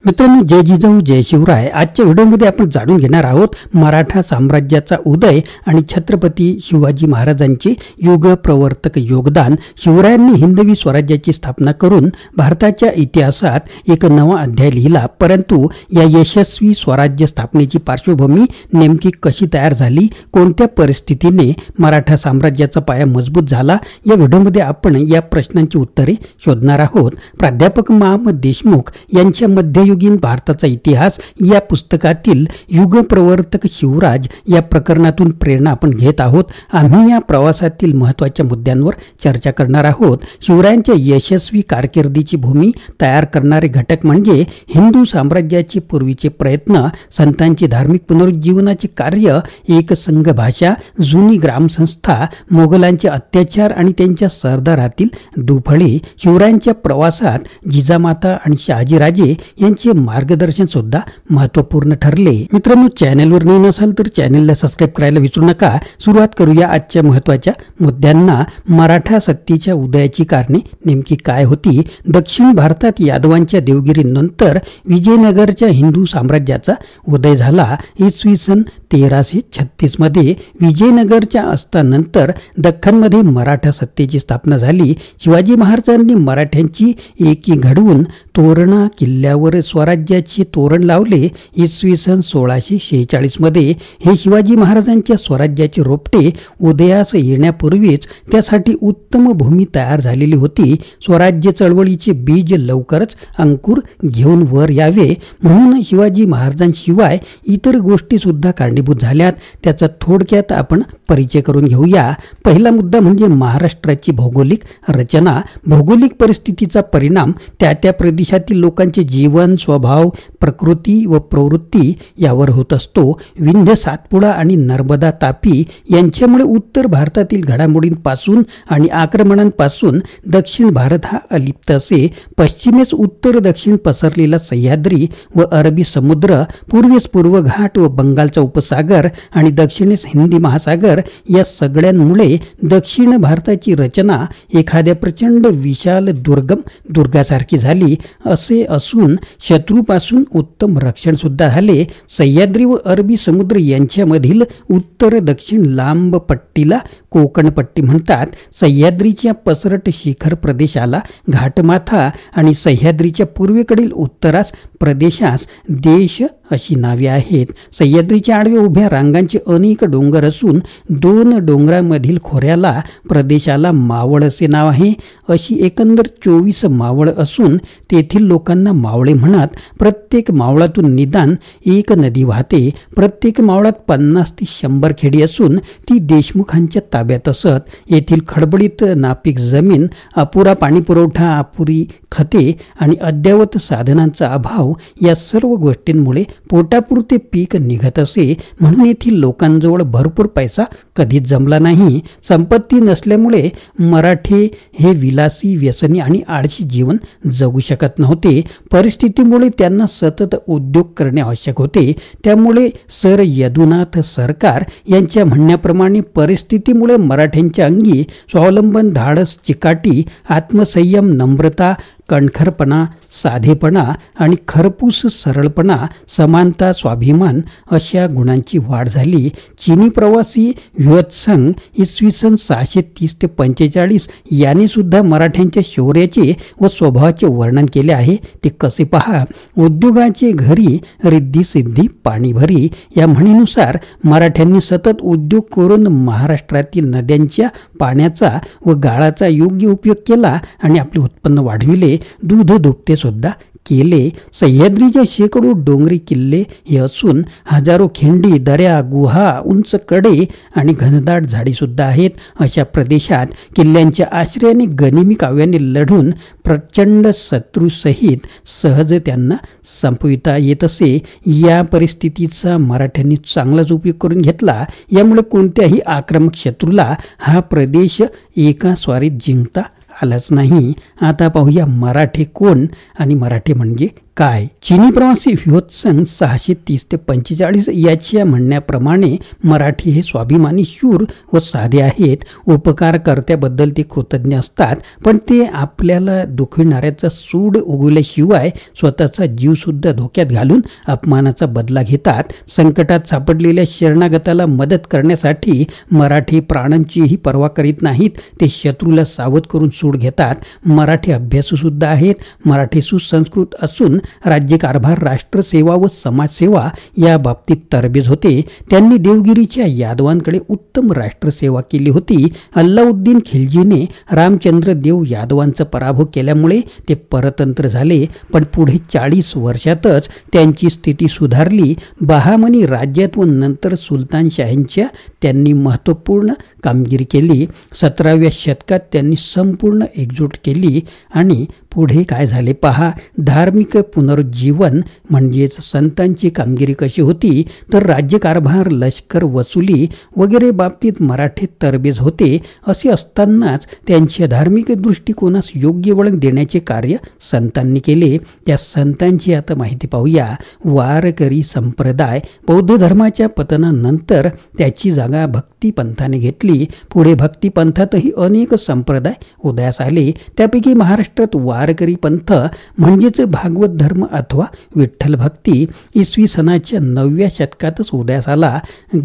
मित्रांनो, जय जिजाऊ जय शिवराय. आजच्या व्हिडिओमध्ये आपण जाणून घेणार आहोत मराठा साम्राज्याचा उदय आणि छत्रपती शिवाजी महाराजांचे युग प्रवर्तक योगदान. शिवरायांनी हिंदवी स्वराज्याची स्थापना करून भारताच्या इतिहासात एक नवा अध्याय लिहिला. परंतु या यशस्वी स्वराज्य स्थापनेची पार्श्वभूमी नेमकी कशी तयार झाली, कोणत्या परिस्थितीने मराठा साम्राज्याचा पाया मजबूत झाला, या व्हिडिओमध्ये आपण या प्रश्नांची उत्तरे शोधणार आहोत. प्राध्यापक महमद देशमुख यांच्या मध्ययुगीन भारताचा इतिहास या पुस्तकातील युग प्रवर्तक शिवराज या प्रकरणातून प्रेरणा आपण घेत आहोत. आम्ही या प्रवासातील महत्त्वाच्या मुद्द्यांवर चर्चा करणार आहोत. शिवरायांच्या यशस्वी कारकिर्दीची भूमी तयार करणारे घटक म्हणजे हिंदू साम्राज्याचे पूर्वीचे प्रयत्न, संतांची धार्मिक पुनरुज्जीवनाचे कार्य, एकसंघ भाषा, जुनी ग्रामसंस्था, मोगलांचे अत्याचार आणि त्यांच्या सरदारातील दुफळे. शिवरायांच्या प्रवासात जिजामाता आणि शहाजीराजे यांचे मार्गदर्शन सुद्धा महत्त्वपूर्ण ठरले. मित्रांनो, चॅनलवर नवीन असाल तर चॅनलला सबस्क्राईब करायला विसरू नका. सुरुवात करूया आजच्या महत्त्वाच्या मुद्द्यांना. मराठा सत्तेच्या उदयाची कारणे नेमकी काय होती? दक्षिण भारतात यादवांच्या देवगिरीनंतर विजयनगरच्या हिंदू साम्राज्याचा उदय झाला. इसवी सन 1336 मध्ये विजयनगरच्या अस्तानंतर दख्खनमध्ये मराठा सत्तेची स्थापना झाली. शिवाजी महाराजांनी मराठ्यांची एकी घडवून तोरणा किल्ल्यावर स्वराज्याचे तोरण लावले. इसवी सन 1646 मध्ये हे शिवाजी महाराजांच्या स्वराज्याचे रोपटे उदयास येण्यापूर्वीच त्यासाठी उत्तम भूमी तयार झालेली होती. स्वराज्य चळवळीचे बीज लवकरच अंकुर घेऊन वर यावे म्हणून शिवाजी महाराजांशिवाय इतर गोष्टी सुद्धा कारणीभूत झाल्यात. त्याचा थोडक्यात आपण परिचय करून घेऊया. पहिला मुद्दा म्हणजे महाराष्ट्राची भौगोलिक रचना. भौगोलिक परिस्थितीचा परिणाम त्या प्रदेशातील लोकांचे जीवन, स्वभाव, प्रकृती व प्रवृत्ती यावर होत असतो. विंध्य, सातपुडा आणि नर्मदा, तापी यांच्यामुळे उत्तर भारतातील घडामोडींपासून आणि आक्रमणांपासून दक्षिण भारत हा अलिप्त असे. पश्चिमेस उत्तर दक्षिण पसरलेला सह्याद्री व अरबी समुद्र, पूर्वेस पूर्व घाट व बंगालचा उपसागर आणि दक्षिणेस हिंदी महासागर, या सगळ्यांमुळे दक्षिण भारताची रचना एखाद्या प्रचंड विशाल दुर्गासारखी झाली. असे असून शत्रूपासून उत्तम रक्षण सुद्धा झाले. सह्याद्री व अरबी समुद्र यांच्यामधील उत्तर दक्षिण लांब पट्टीला कोकण पट्टी म्हणतात. सह्याद्रीच्या पसरट शिखर प्रदेशाला घाटमाथा आणि सह्याद्रीच्या पूर्वेकडील उत्तरास प्रदेशास देश अशी नावे आहेत. सह्याद्रीच्या आडव्या उभ्या रांगांचे अनेक डोंगर असून दोन डोंगरांमधील खोऱ्याला प्रदेशाला मावळ असे नाव आहे. अशी एकंदर 24 मावळ असून तेथील लोकांना मावळे म्हणत. प्रत्येक मावळातून निदान एक नदी वाहते. प्रत्येक मावळात 50 ते 100 खेडी असून ती देशमुखांच्या ताब्यात असत. येथील खडबडीत नापीक जमीन, अपुरा पाणीपुरवठा, अपुरी खते आणि अद्ययावत साधनांचा अभाव या सर्व गोष्टींमुळे पोटापुरते पीक निघत असे. म्हणून येथील लोकांजवळ भरपूर पैसा कधीच जमला नाही. संपत्ती नसल्यामुळे मराठे हे विलासी, व्यसनी आणि आळशी जीवन जगू शकत नव्हते. परिस्थितीमुळे त्यांना सतत उद्योग करणे आवश्यक होते. त्यामुळे सर यदुनाथ सरकार यांच्या म्हणण्याप्रमाणे परिस्थितीमुळे मराठ्यांच्या अंगी स्वावलंबन, धाडस, चिकाटी, आत्मसंयम, नम्रता, कणखरपणा, साधेपणा आणि खरपूस सरळपणा, समानता, स्वाभिमान अशा गुणांची वाढ झाली. चीनी प्रवासी ह्युत्संग इसवी सन 630 ते 45 यांनी सुद्धा मराठ्यांच्या शौर्याचे व स्वभावाचे वर्णन केले आहे. ते कसे पहा. उद्योगाचे घरी रिद्धी सिद्धी पाणी भरी या म्हणीनुसार मराठ्यांनी सतत उद्योग करून महाराष्ट्रातील नद्यांच्या पाण्याचा व गाळाचा योग्य उपयोग केला आणि आपले उत्पन्न वाढविले. दूध दुभते सुद्धा केले. सह्याद्रीच्या शेकडो डोंगरी किल्ले हे असून हजारो खिंडी, दऱ्या, गुहा, उंच कडे आणि घनदाट झाडी सुद्धा आहेत. अशा प्रदेशात किल्ल्यांच्या आश्रयाने गनिमी काव्याने लढून प्रचंड शत्रूसहित सहज त्यांना संपविता येत असे. या परिस्थितीचा मराठ्यांनी चांगलाच उपयोग करून घेतला. यामुळे कोणत्याही आक्रमक शत्रूला हा प्रदेश एका स्वारीत जिंकता आलाच नाही. आता पाहूया मराठे कोण आणि मराठे म्हणजे काय? चीनी प्रवासी व्ह्योत्संग 630 ते 45 याच्या म्हणण्याप्रमाणे मराठी हे स्वाभिमानी, शूर व साधे आहेत. उपकारकर्त्याबद्दल ते कृतज्ञ असतात, पण ते आपल्याला दुखविणाऱ्याचा सूड उगवल्याशिवाय स्वतःचा जीवसुद्धा धोक्यात घालून अपमानाचा बदला घेतात. संकटात सापडलेल्या शरणागताला मदत करण्यासाठी मराठी प्राणांचीही पर्वा करीत नाहीत. ते शत्रूला सावध करून सूड घेतात. मराठी अभ्यासू सुद्धा आहेत. मराठी सुसंस्कृत असून राज्यकारभार, राष्ट्रसेवा व समाजसेवा या बाबतीत तरबेज होते. त्यांनी देवगिरीच्या यादवांकडे उत्तम राष्ट्रसेवा केली होती. अल्लाउद्दीन खिलजीने रामचंद्र देव यादवांचा पराभव केल्यामुळे ते परतंत्र झाले, पण पुढे 40 वर्षातच त्यांची स्थिती सुधारली. बहामनी राज्यात व नंतर सुलतानशाहींच्या त्यांनी महत्त्वपूर्ण कामगिरी केली. 17व्या शतकात त्यांनी संपूर्ण एकजूट केली आणि पुढे काय झाले पहा. धार्मिक पुनरुज्जीवन म्हणजेच संतांची कामगिरी कशी होती, तर राज्यकारभार, लष्कर, वसुली वगैरे बाबतीत मराठे तरबेज होते. असे असतानाच त्यांच्या धार्मिक दृष्टिकोनास योग्य वळण देण्याचे कार्य संतांनी केले. त्या संतांची आता माहिती पाहूया. वारकरी संप्रदाय बौद्ध धर्माच्या पतनानंतर त्याची जागा भक्तिपंथाने घेतली. पुढे भक्तिपंथातही अनेक संप्रदाय उदयास आले. त्यापैकी महाराष्ट्रात वारकरी पंथ म्हणजेच भागवत धर्म अथवा विठ्ठल भक्ती इसवी सनाच्या 9व्या शतकातच उदयास आला.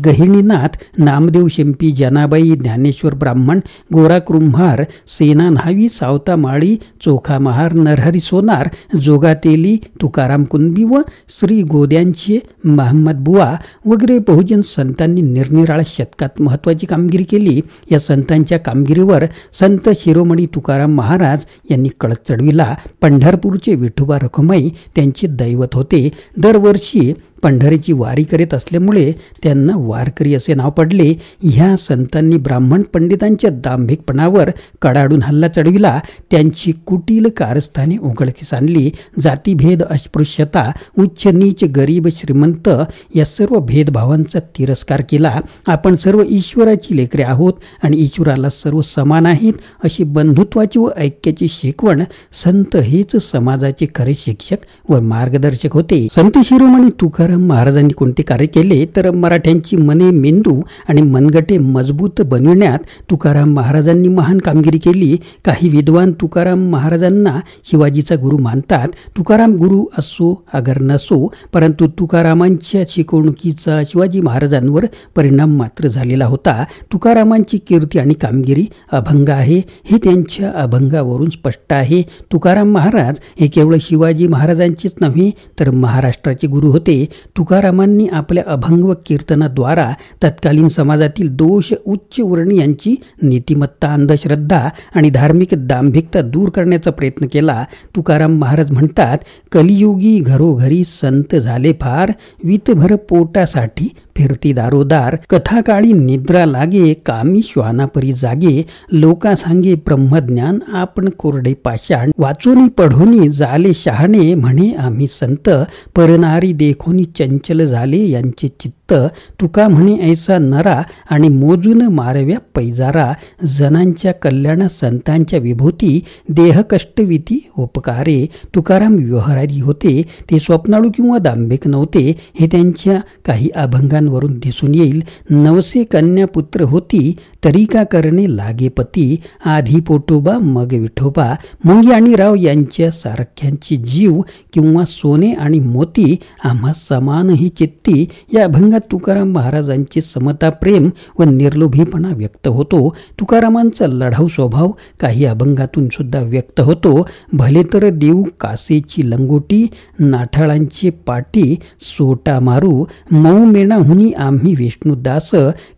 गहिनीनाथ, नामदेव शिंपी, जनाबाई, ज्ञानेश्वर ब्राह्मण, गोरा कुंभार, सेना न्हावी, सावता माळी, चोखा महार, नरहरी सोनार, जोगातेली, तुकाराम कुणबी व श्री गोद्यांचे महम्मद बुवा वगैरे बहुजन संतांनी निरनिराळ्या शतकात महत्त्वाची कामगिरी केली. या संतांच्या कामगिरीवर संत शिरोमणी तुकाराम महाराज यांनी कळस चढविला. पंढरपूरचे विठोबा रखुमाई त्यांचे दैवत होते. दरवर्षी पंढरीची वारी करीत असल्यामुळे त्यांना वारकरी असे नाव पडले. ह्या संतांनी ब्राह्मण पंडितांच्या दांभिकपणावर कडाडून हल्ला चढविला. त्यांची कुटील कारस्थाने उघडकीस आणली. जातीभेद, अस्पृश्यता, उच्च नीच, गरीब श्रीमंत या सर्व भेदभावांचा तिरस्कार केला. आपण सर्व ईश्वराची लेकरे आहोत आणि ईश्वराला सर्व समान आहेत अशी बंधुत्वाची व ऐक्याची शिकवण संत हेच समाजाचे खरे शिक्षक व मार्गदर्शक होते. संत शिरोमणी तुकाराम महाराजांनी कोणते कार्य केले, तर मराठ्यांची मने, मेंदू आणि मनगटे मजबूत बनविण्यात तुकाराम महाराजांनी महान कामगिरी केली. काही विद्वान तुकाराम महाराजांना शिवाजीचा गुरु मानतात. तुकाराम गुरु असो अगर नसो, परंतु तुकारामांच्या शिकवणुकीचा शिवाजी महाराजांवर परिणाम मात्र झालेला होता. तुकारामांची कीर्ती आणि कामगिरी अभंग आहे, हे त्यांच्या अभंगावरून स्पष्ट आहे. तुकाराम महाराज हे केवळ शिवाजी महाराजांचेच नव्हे तर महाराष्ट्राचे गुरु होते. तुकारामांनी आपल्या अभंग व कीर्तनाद्वारा तत्कालीन समाजातील दोष, उच्च वर्णीयांची नीतिमत्ता, अंधश्रद्धा आणि धार्मिक दांभिकता दूर करण्याचा प्रयत्न केला. तुकाराम महाराज म्हणतात, कलियुगी घरोघरी संत झाले फार, वीतभर पोटासाठी फिरती दारोदार, कथाकाळी निद्रा लागे, कामी श्वानापरी जागे, लोका सांगे ब्रह्मज्ञान, आपण कोरडे पाषाण, वाचोनी पढोनी झाले शहाणे, म्हणे आम्ही संत, परनारी देखोनी चंचल झाले यांचे चित्त, तुका म्हणे ऐसा नरा, आणि मोजून मारव्या पैजारा, जनांच्या कल्याण संतांच्या विभूती, देह कष्टविती उपकारे. तुकाराम व्यवहारी होते. ते स्वप्नाळू किंवा दांभिक नव्हते, हे त्यांच्या काही अभंगांवरून दिसून येईल. नवसे कन्या पुत्र होती, तरी का करणे लागे पती, आधी पोटोबा मग विठोबा, मुंगी आणि राव यांच्या सारख्यांची जीव, किंवा सोने आणि मोती आम्हा समान ही चित्ती. या अभंगात तुकाराम महाराजांचे समता, प्रेम व निर्लोभीपणा व्यक्त होतो. तुकारामांचा लढाऊ स्वभाव काही अभंगातून सुद्धा व्यक्त होतो. भले तर देऊ कासेची लंगोटी, नाठाळांचे पाटी सोटा मारू, मऊ मेणाहुनी आम्ही विष्णुदास,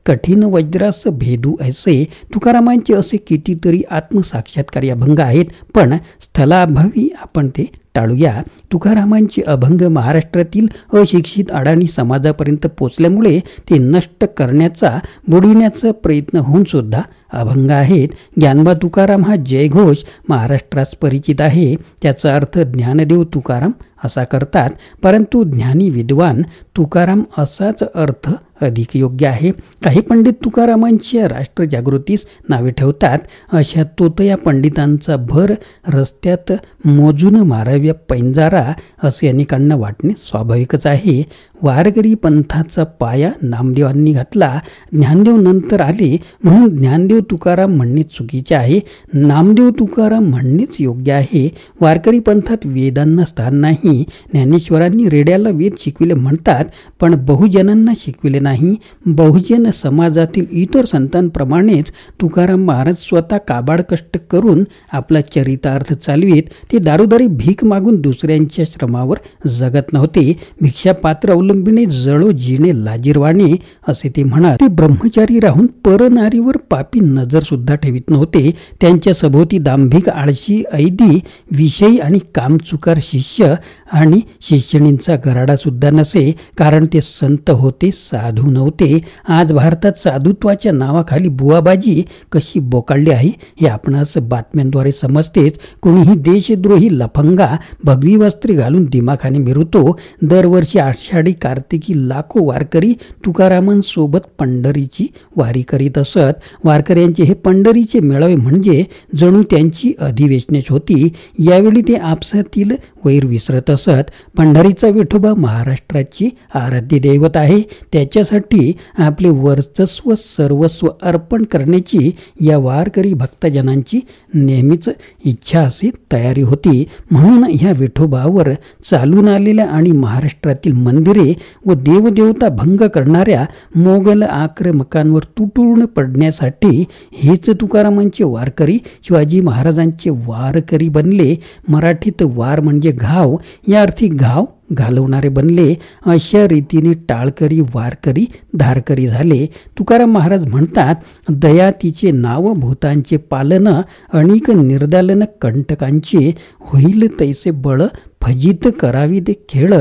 कठीण वज्रास भेदू ऐसे. तुकारामांचे असे कितीतरी आत्मसाक्षात्कारी अभंग आहेत, पण स्थलाभावी आपण ते टाळूया. तुकारामांचे अभंग महाराष्ट्रातील अशिक्षित अडाणी समाजापर्यंत पोचल्यामुळे ते नष्ट करण्याचा, बुडविण्याचा प्रयत्न होऊन सुद्धा अभंग आहेत. ज्ञानबा तुकाराम हा जयघोष महाराष्ट्रास परिचित आहे. त्याचा अर्थ ज्ञानदेव तुकाराम असा करतात, परंतु ज्ञानी विद्वान तुकाराम असाच अर्थ अधिक योग्य आहे. काही पंडित तुकारामांच्या राष्ट्रजागृतीस नावे ठेवतात. अशा तोतया पंडितांचा भर रस्त्यात मोजून माराव्या पैंजारा असे अनेकांना वाटणे स्वाभाविकच आहे. वारकरी पंथाचा पाया नामदेवांनी घातला. ज्ञानदेव नंतर आले म्हणून ज्ञानदेव तुकाराम म्हणणे चुकीचे आहे. नामदेव तुकाराम म्हणणेच योग्य आहे. वारकरी पंथात वेदांना स्थान नाही. ज्ञानेश्वरांनी रेड्याला वेद शिकविले म्हणतात, पण बहुजनांना शिकविले नाही. बहुजन समाजातील इतर संतांप्रमाणेच तुकाराम महाराज स्वतः काबाड कष्ट करून आपला चरितार्थ चालवीत. ते दारोदारी भीक मागून दुसऱ्यांच्या श्रमावर जगत नव्हते. भिक्षापात्र अवलंबीने जळो जिणे लाजीरवाणे असे ते म्हणत. ते ब्रह्मचारी राहून परनारीवर पापी नजर सुद्धा ठेवित नव्हते. त्यांच्या सभोवती दांभिक, आळशी, ऐदी, विषयी आणि कामचुकार शिष्य आणि शिष्यणींचा गराडा सुद्धा नसे. कारण ते संत होते, साधू नव्हते. आज भारतात साधुत्वाच्या नावाखाली बुवाबाजी कशी बोकाळली आहे हे आपणास बातम्यांद्वारे समजतेच. कोणीही देशद्रोही लफंगा भगवी वस्त्रे घालून दिमाखाने मिरवतो. दरवर्षी आषाढी कार्तिकी लाखो वारकरी तुकारामांसोबत पंढरीची वारी करीत असत. वारकऱ्यांचे हे पंढरीचे मेळावे म्हणजे जणू त्यांची अधिवेशनेच होती. यावेळी ते आपसातील वैर विसरत असत. पंढरीचा विठोबा महाराष्ट्राची आराध्य दैवत आहे. त्याच्यासाठी आपले वर्चस्व सर्वस्व अर्पण करण्याची या वारकरी भक्तजनांची नेहमीच इच्छा असे तयारी होती. म्हणून ह्या विठोबावर चालून आलेल्या आणि महाराष्ट्रातील मंदिरे व देवदेवता भंग करणाऱ्या मोगल आक्रमकांवर तुटून पडण्यासाठी हेच तुकारामांचे वारकरी शिवाजी महाराजांचे वारकरी बनले. मराठीत वार म्हणजे घाव, या अर्थी घाव घालवणारे बनले. अशा रीतीने टाळकरी वारकरी धारकरी झाले. तुकाराम महाराज म्हणतात, दया तिचे नाव भूतांचे पालन, अनेक निर्दालन कंटकांचे होईल तैसे बळ, फजित करावी दे खेळ,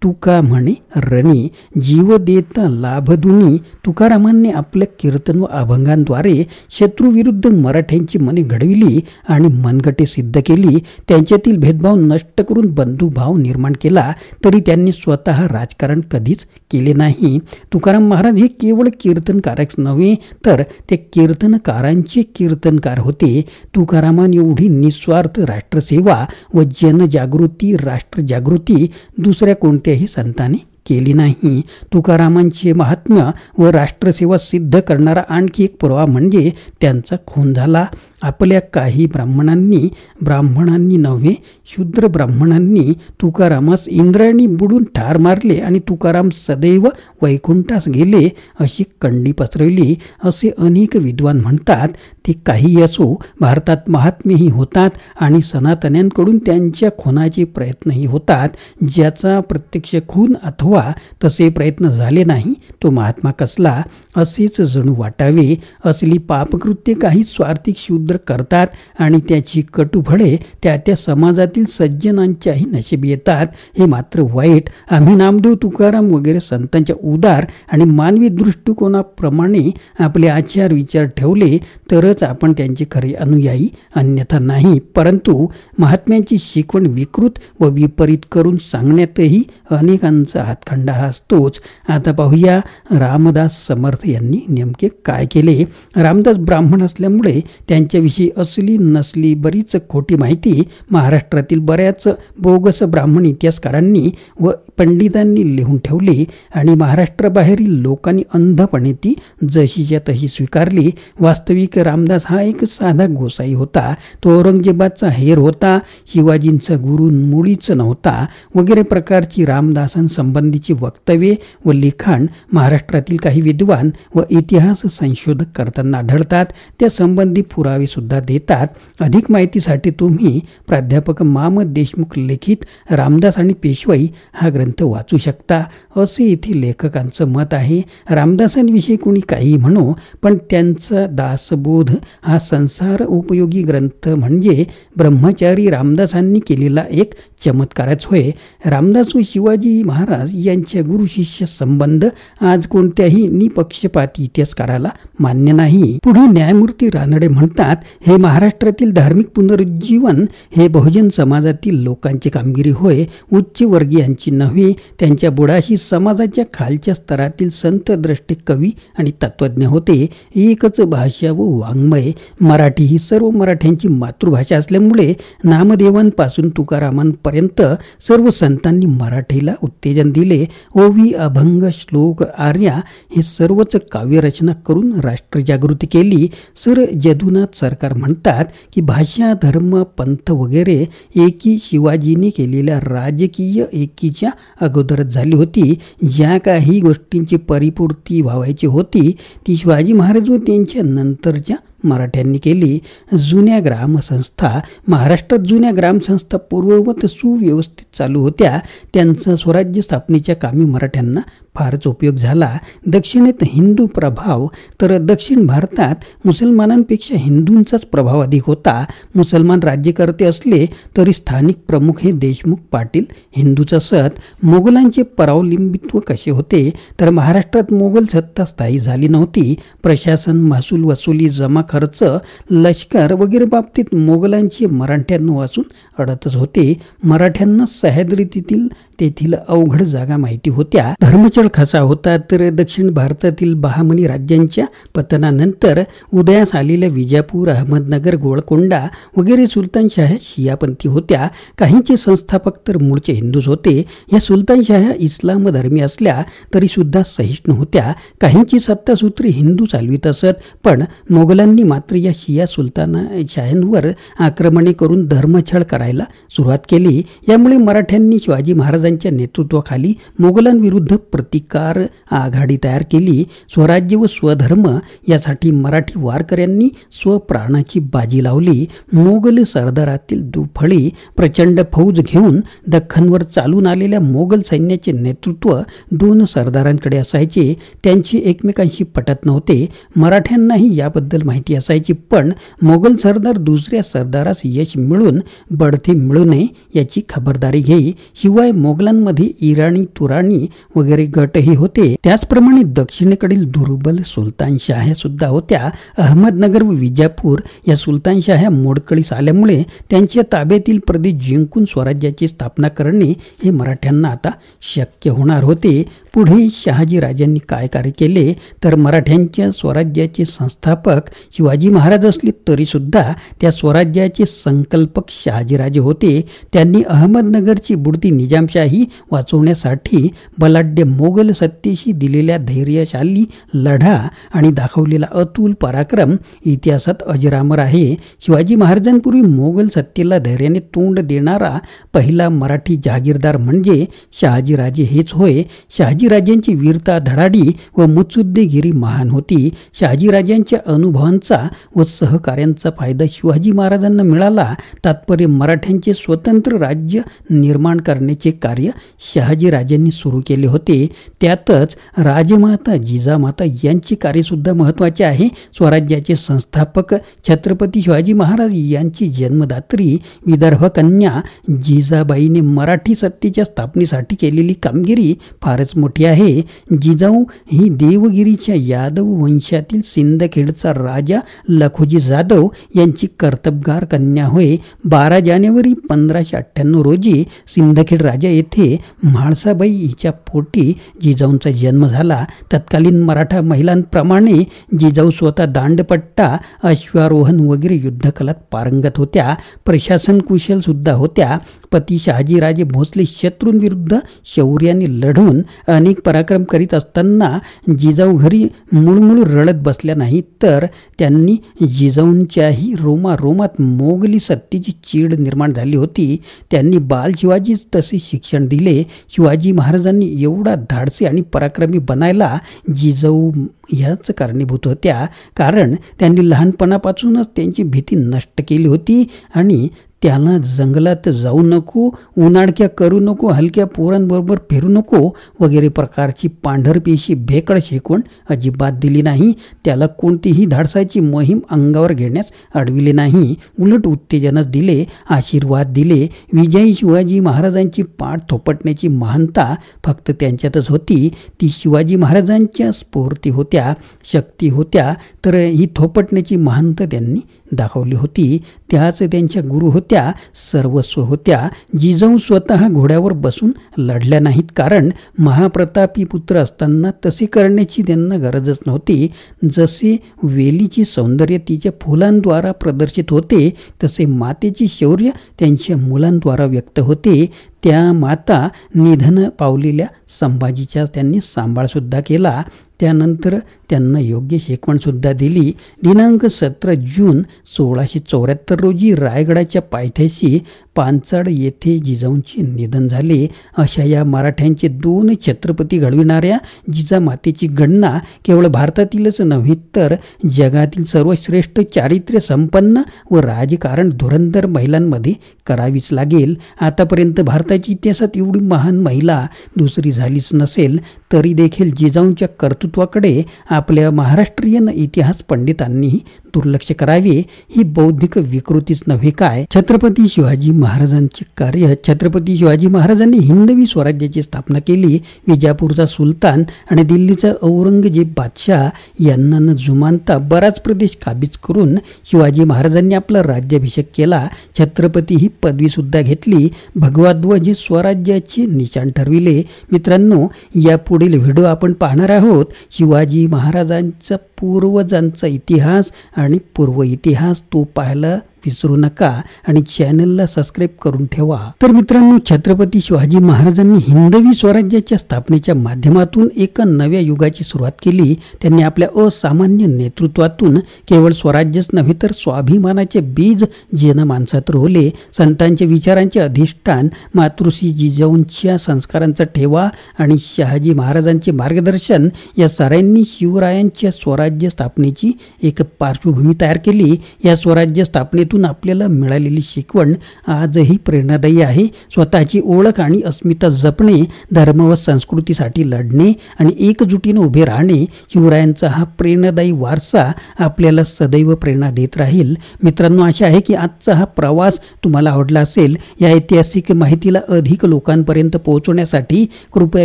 तुका म्हणे रणी, जीव देत लाभदुनी. तुकारामांनी आपल्या कीर्तन व अभंगांद्वारे शत्रूविरुद्ध मराठ्यांची मने घडविली आणि मनगटे सिद्ध केली. त्यांच्यातील भेदभाव नष्ट करून बंधुभाव निर्माण केला. तरी त्यांनी स्वतः राजकारण कधीच केले नाही. तुकाराम महाराज हे केवळ कीर्तनकारच नव्हे, तर ते कीर्तनकारांचे कीर्तनकार होते. तुकारामांनी एवढी निस्वार्थ राष्ट्रसेवा व जनजागृती, राष्ट्रजागृती दुसऱ्या कोणत्याही संतांनी केली नाही. तुकारामांचे महात्म्य व राष्ट्रसेवा सिद्ध करणारा आणखी एक पुरावा म्हणजे त्यांचा खून झाला. आपल्या काही ब्राह्मणांनी नव्हे, शूद्र ब्राह्मणांनी तुकारामास इंद्रायणी बुडून ठार मारले आणि तुकाराम सदैव वैकुंठास गेले अशी कंडी पसरवली असे अनेक विद्वान म्हणतात. ते काही असो, भारतात महात्मेही होतात आणि सनातन्यांकडून त्यांच्या खुनाचे प्रयत्नही होतात. ज्याचा प्रत्यक्ष खून अथवा तसे प्रयत्न झाले नाही तो महात्मा कसला असेच जणू वाटावे. असली पापकृत्य काही स्वार्थिक शूद्र करतात आणि त्याची कटुफळे त्या समाजातील सज्जनांच्याही नशिबी येतात. हे मात्र वाईट. आम्ही नामदेव, तुकाराम वगैरे संतांच्या उदार आणि मानवी दृष्टिकोनाप्रमाणे आपले आचार विचार ठेवले तरच आपण त्यांचे खरे अनुयायी, अन्यथा नाही. परंतु महात्म्यांची शिकवण विकृत व विपरीत करून सांगण्यातही अनेकांचा हातखंडा असतोच. आता पाहूया रामदास समर्थ यांनी नेमके काय केले. रामदास ब्राह्मण असल्यामुळे त्यांच्याविषयी असली नसली बरीच खोटी माहिती महाराष्ट्रातील बऱ्याच बोगस ब्राह्मण इतिहासकारांनी व पंडितांनी लिहून ठेवली आणि महाराष्ट्राबाहेरील लोकांनी अंधपणे ती जशीच्या तशी स्वीकारली. वास्तविक रामदास हा एक साधा गोसाई होता. तो औरंगजेबाचा हेर होता. शिवाजींचा गुरु मुळीच नव्हता वगैरे प्रकारची रामदासांसंबंधीची वक्तव्ये व लिखाण महाराष्ट्रातील काही विद्वान व इतिहास संशोधक करताना आढळतात. त्या संबंधी पुरावे सुद्धा देतात. अधिक माहितीसाठी तुम्ही प्राध्यापक माम देशमुख लिखित रामदास आणि पेशवाई हा ग्रंथ वाचू शकता असे येथील लेखकांचं मत आहे. रामदासांविषयी कोणी काही म्हणो, पण त्यांचा दासबोध हा संसार उपयोगी ग्रंथ म्हणजे ब्रह्मचारी रामदासांनी केलेला एक चमत्कारच होय. रामदास व शिवाजी महाराज यांच्या गुरु शिष्य संबंध आज कोणत्याही निपक्षपाती इतिहासकाराला मान्य नाही. पुढे न्यायमूर्ती रानडे म्हणतात, म्हणतात, हे महाराष्ट्रातील धार्मिक पुनरुज्जीवन हे बहुजन समाजातील लोकांची कामगिरी होय, उच्चवर्गीयांची नव्हे. त्यांच्या बुडाशी समाजाच्या खालच्या स्तरातील संत, द्रष्टे, कवी आणि तत्त्वज्ञ होते. एकच भाषा व वाङ्मय मराठी ही सर्व मराठ्यांची मातृभाषा असल्यामुळे नामदेवांपासून तुकारामांपर्यंत सर्व संतांनी मराठीला उत्तेजन दिले. ओवी, अभंग, श्लोक, आर्या हे सर्वच काव्यरचना करून राष्ट्रजागृती केली. सर जदुनाथ सरकार म्हणतात की भाषा, धर्म, पंथ वगैरे एकी शिवाजीने केलेल्या राजकीय एकीच्या अगोदरच झाली होती. ज्या काही गोष्टींची परिपूर्ती व्हावायची होती ती शिवाजी महाराज व त्यांच्या नंतरच्या मराठ्यांनी केली. जुन्या ग्रामसंस्था महाराष्ट्रात जुन्या ग्रामसंस्था पूर्ववत सुव्यवस्थित चालू होत्या. त्यांचा स्वराज्य स्थापनेच्या कामी मराठ्यांना फारच उपयोग झाला. दक्षिणेत हिंदू प्रभाव तर दक्षिण भारतात मुसलमानांपेक्षा हिंदूंचाच प्रभाव अधिक होता. मुसलमान राज्यकर्ते असले तरी स्थानिक प्रमुख हे देशमुख, पाटील हिंदूच असत. मोगलांचे परावलंबित्व कसे होते तर महाराष्ट्रात मोगल सत्ता स्थायी झाली नव्हती. प्रशासन, महसूल वसुली, जमा खर्च, लष्कर वगैरे बाबतीत मोगलांची मराठ्यांपासून अडतच होते. मराठ्यांना सह्याद्रीतील तेथील अवघड जागा माहिती होत्या. धर्मचळ कसा होता तर दक्षिण भारतातील बहामनी राज्यांच्या पतनानंतर उदयास आलेल्या विजापूर, अहमदनगर, गोळकोंडा वगैरे सुलतानशाह्या शियापंथी होत्या. काहींचे संस्थापक तर मूळचे हिंदूच होते. या सुलतानशाह्या इस्लाम धर्मी असल्या तरी सुद्धा सहिष्णू होत्या. काहींची सत्तासूत्री हिंदू चालवित असत, पण मोगलांनी मात्र या शिया सुलतानशाह्यांवर आक्रमणे करून धर्मछळ करायला सुरुवात केली. यामुळे मराठ्यांनी शिवाजी महाराजांच्या नेतृत्वाखाली मोगलांविरुद्ध प्रतिकार आघाडी तयार केली. स्वराज्य व स्वधर्म यासाठी मराठी वारकऱ्यांनी स्वप्राणाची बाजी लावली. मोगल सरदारातील दुफळी प्रचंड फौज घेऊन दख्खनवर चालून आलेल्या मोगल सैन्याचे नेतृत्व दोन सरदारांकडे असायचे. त्यांची एकमेकांशी पटत नव्हते. मराठ्यांनाही याबद्दल माहिती असायची, पण मोगल सरदार दुसऱ्या सरदारास यश मिळून बढती मिळू नये याची खबरदारी घेई. शिवाय मोगलांमध्ये इराणी, तुराणी वगैरे गटही होते. त्याचप्रमाणे दक्षिणेकडील दुर्बल सुलतानशाह्या सुद्धा होत्या. अहमदनगर व विजापूर या सुलतानशाह्या मोडकळीस आल्यामुळे त्यांच्या ताब्यातील प्रदेश जिंकून स्वराज्याची स्थापना करणे हे मराठ्यांना आता शक्य होणार होते. पुढे शहाजी राजांनी काय कार्य केले तर मराठ्यांच्या स्वराज्याचे संस्थापक शिवाजी महाराज असले तरी सुद्धा त्या स्वराज्याचे संकल्पक शहाजीराजे होते. त्यांनी अहमदनगरची बुडती निजामशाही वाचवण्यासाठी बलाढ्य मोगल सत्तेशी दिलेल्या धैर्यशाली लढा आणि दाखवलेला अतुल पराक्रम इतिहासात अजरामर आहे. शिवाजी महाराजांपूर्वी मोगल सत्तेला धैर्याने तोंड देणारा पहिला मराठी जहागीरदार म्हणजे शहाजीराजे हेच होय. शहाजीराजांची वीरता, धडाडी व मुत्सुद्देगिरी महान होती. शहाजीराजांच्या अनुभवांचा व सहकार्यांचा फायदा शिवाजी महाराजांना मिळाला. तात्पर्य मराठ्यांचे स्वतंत्र राज्य निर्माण करण्याचे कार्य शहाजीराजांनी सुरू केले होते. त्यातच राजमाता जिजामाता यांचे कार्यसुद्धा महत्त्वाचे आहे. स्वराज्याचे संस्थापक छत्रपती शिवाजी महाराज यांची जन्मदात्री विदर्भ कन्या जिजाबाईने मराठी सत्तेच्या स्थापनेसाठी केलेली कामगिरी फारच मोठी आहे. जिजाऊ ही देवगिरीच्या यादव वंशातील सिंदखेडचा राजा लखोजी जाधव यांची कर्तबगार कन्या होय. 12 जानेवारी 1598 रोजी सिंदखेड राजा येथे म्हाळसाबाई हिच्या पोटी जिजाऊंचा जन्म झाला. तत्कालीन मराठा महिलांप्रमाणे जिजाऊ स्वतः दांडपट्टा, अश्वारोहण वगैरे युद्धकलात पारंगत होत्या. प्रशासन कुशल सुद्धा होत्या. पती शहाजीराजे भोसले शत्रूंविरुद्ध शौर्याने लढून अनेक पराक्रम करीत असताना जिजाऊ घरी मुळमुळ रडत बसल्या नाही, तर त्यांनी जिजाऊंच्याही रोमारोमात मोगली सत्तेची चीड निर्माण झाली होती. त्यांनी बाल शिवाजीच तसे शिक्षण दिले. शिवाजी महाराजांनी एवढा धाडसी आणि पराक्रमी बनायला जिजाऊ ह्याच कारणीभूत होत्या. कारण त्यांनी लहानपणापासूनच त्यांची भीती नष्ट केली होती आणि त्याला जंगलात जाऊ नको, उन्हाळक्या करू नको, हलक्या पोरांबरोबर फिरू नको वगैरे प्रकारची पांढरपेशी भेकड शिकवण अजिबात दिली नाही. त्याला कोणतीही धाडसाची मोहीम अंगावर घेण्यास अडविले नाही. उलट उत्तेजनच दिले, आशीर्वाद दिले. विजयी शिवाजी महाराजांची पाठ थोपटण्याची महानता फक्त त्यांच्यातच होती. ती शिवाजी महाराजांच्या स्फूर्ती होत्या, शक्ती होत्या, तर ही थोपटण्याची महानता त्यांनी दाखवली होती त्याच त्यांच्या गुरु होत्या, सर्वस्व होत्या. जिजाऊ स्वतः घोड्यावर बसून लढल्या नाहीत, कारण महाप्रतापी पुत्र असताना तसे करण्याची त्यांना गरजच नव्हती. जसे वेलीची सौंदर्य तिच्या फुलांद्वारा प्रदर्शित होते, तसे मातेचे शौर्य त्यांच्या मुलांद्वारा व्यक्त होते. त्या माता निधन पावलेल्या संभाजीचा त्यांनी सांभाळसुद्धा केला. त्यानंतर त्यांना योग्य शिकवणसुद्धा दिली. दिनांक 17 जून 1674 रोजी रायगडाच्या पायथ्याशी पानचाड येथे जिजाऊंचे निधन झाले. अशा या मराठ्यांचे 2 छत्रपती घडविणाऱ्या जिजामातेची गणना केवळ भारतातीलच नव्हे तर जगातील सर्वश्रेष्ठ चारित्र्य संपन्न व राजकारण धुरंधर महिलांमध्ये करावीच लागेल. आतापर्यंत भारताच्या इतिहासात एवढी महान महिला दुसरी झालीच नसेल. तरी देखील जिजाऊंच्या कर्तृत्वाकडे आपल्या महाराष्ट्रीयन इतिहास पंडितांनीही दुर्लक्ष करावे. ही बौद्धिक विकृतीच नव्हे काय. छत्रपती शिवाजी महाराजांचे कार्य. छत्रपती शिवाजी महाराजांनी हिंदवी स्वराज्याची स्थापना केली. विजापूरचा सुलतान आणि दिल्लीचा औरंगजेब बादशाह यांना न जुमानता बराच प्रदेश काबीज करून शिवाजी महाराजांनी आपला राज्याभिषेक केला. छत्रपती ही पदवीसुद्धा घेतली. भगवा ध्वज स्वराज्याचे निशाण ठरविले. मित्रांनो, या पुढील व्हिडिओ आपण पाहणार आहोत शिवाजी महाराजांचा पूर्वजांचा इतिहास आणि पूर्व इतिहास. तो पाहायला विसरू नका आणि चॅनलला सबस्क्राईब करून ठेवा. तर मित्रांनो, छत्रपती शिवाजी महाराजांनी हिंदवी स्वराज्याच्या स्थापनेच्या माध्यमातून एका नव्या युगाची सुरुवात केली. त्यांनी आपल्या असामान्य नेतृत्वातून केवळ स्वराज्यच नव्हे तर स्वाभिमानाचे बीज जनमानसात रोवले. संतांच्या विचारांचे अधिष्ठान, मातृश्री जिजाऊंच्या संस्कारांचा ठेवा आणि शहाजी महाराजांचे मार्गदर्शन या साऱ्यांनी शिवरायांच्या स्वराज्य स्थापनेची एक पार्श्वभूमी तयार केली. या स्वराज्य स्थापनेतून आपल्याला मिळालेली शिकवण आजही प्रेरणादायी आहे. स्वतःची ओळख आणि अस्मिता जपणे, धर्म व संस्कृतीसाठी लढणे आणि एकजुटीने उभे राहणे, शिवरायांचा हा प्रेरणादायी वारसा आपल्याला सदैव प्रेरणा देत राहील. मित्रांनो, आशा आहे की आजचा हा प्रवास तुम्हाला आवडला असेल. या ऐतिहासिक माहितीला अधिक लोकांपर्यंत पोहोचवण्यासाठी कृपया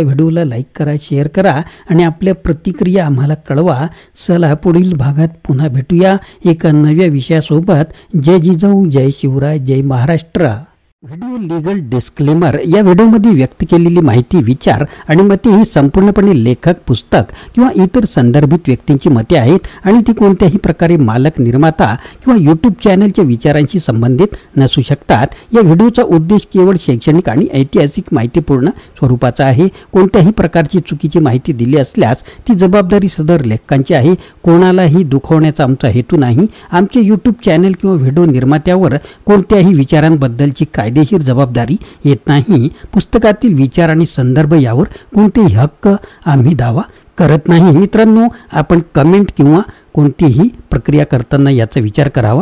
व्हिडिओला लाईक करा, शेअर करा आणि आपल्या प्रतिक्रिया आम्हाला कळवा. चला, पुढील भागात पुन्हा भेटूया एका नव्या विषयासोबत. जय जिजाऊ, जय शिवराय, जय महाराष्ट्र. Video legal disclaimer. या व्हिडिओमध्ये व्यक्त केलेली माहिती, विचार आणि मते ही संपूर्णपणे लेखक, पुस्तक किंवा इतर संदर्भित व्यक्तींची मते आहेत आणि ती कोणत्याही प्रकारे मालक, निर्माता किंवा यूट्यूब चॅनलच्या विचारांशी संबंधित नसू शकतात. या व्हिडिओचा उद्देश केवळ शैक्षणिक आणि ऐतिहासिक माहितीपूर्ण स्वरूपाचा आहे. कोणत्याही प्रकारची चुकीची माहिती दिली असल्यास ती जबाबदारी सदर लेखकांची आहे. कोणालाही दुखवण्याचा आमचा हेतू नाही. आमचे यूट्यूब चॅनल किंवा व्हिडिओ निर्मात्यावर कोणत्याही विचारांबद्दलची कायदेशीर जबाबदारी येत नाही. पुस्तकातील विचार आणि संदर्भ यावर कोणतेही हक्क आम्ही दावा करत नाही. मित्रांनो, आपण कमेंट किंवा कोणतीही प्रक्रिया करताना याचा विचार करावा.